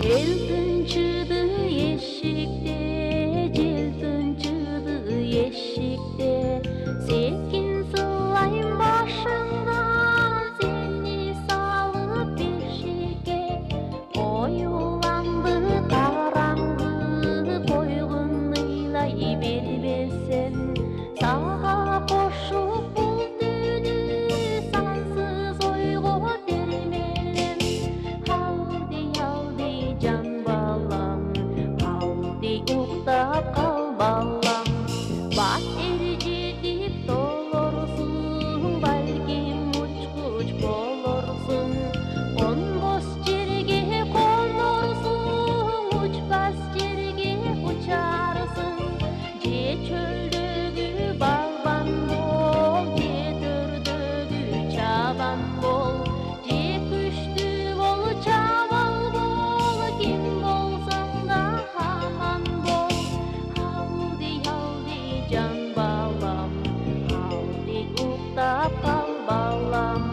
튼치드 예식대 젤 튼치드 예식대 세킨 슬айм başından seni salıp beşikке koyulandı karanlığı koygun ыйлай бербесем сага кошуп бул түнү сансыз ойго термелем алды жан балам алды уктап кал балам бат жетип толорсуң балким учкуч болорсуң конбос жерге конорсуң учпас жерге учарсың же чөлдөгү балбан бол же төрдөгү чабан бол же күчтүү бол чабал бол ким болсоң да аман бол алды жан балам алды уктап кал балам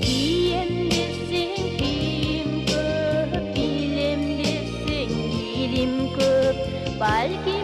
Кием десең киім көп, билем десең билим көп, балки